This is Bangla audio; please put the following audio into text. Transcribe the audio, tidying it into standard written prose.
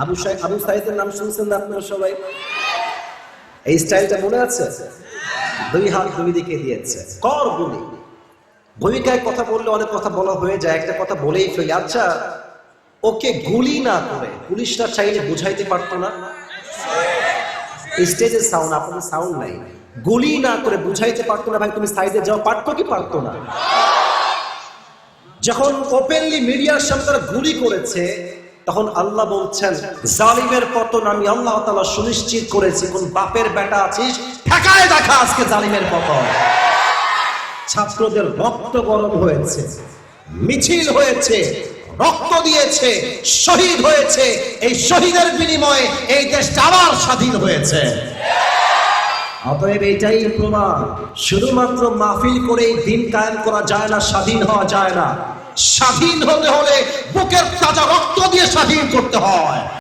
আবু সাইদের নাম শুনছেন না আপনারা সবাই? এই স্টাইলটা মনে আছে? দুই হাত দুই দিকে দিয়েছে, কর গুলি। ভূমিকায় কথা বললে অনেক কথা বলা হয়ে যায়, একটা কথা বলেই ফেলি। আচ্ছা, ওকে গুলি না করে পুলিশরা চাইলে বুঝাইতে পারতো না? স্টেজের সাউন্ড, আপনাদের সাউন্ড নাই। গুলি না করে বুঝাইতে পারতো না ভাই তুমি সাইডে যাও? পারতো কি পারতো না? যখন ওপেনলি মিডিয়ার সামনে গুলি করেছে, তখন আল্লাহ বলছেন জালিমের পতন আমি আল্লাহ তাআলা সুনিশ্চিত করেছি। কোন বাপের বেটা আছিস, ঠেকায় দেখা আজকে জালিমের পতন। ছাত্রদের রক্ত গরম হয়েছে, মিছিল হয়েছে, রক্ত দিয়েছে, শহীদ হয়েছে। এই শহীদের বিনিময়ে এই দেশটা আবার স্বাধীন হয়েছে। অতএব এটাই প্রমাণ, শুধুমাত্র মাহফিল করেই দিন কায়েম করা যায় না, স্বাধীন হওয়া যায় না। স্বাধীন হতে হলে বুকের তাজা রক্ত দিয়ে স্বাধীন করতে হয়।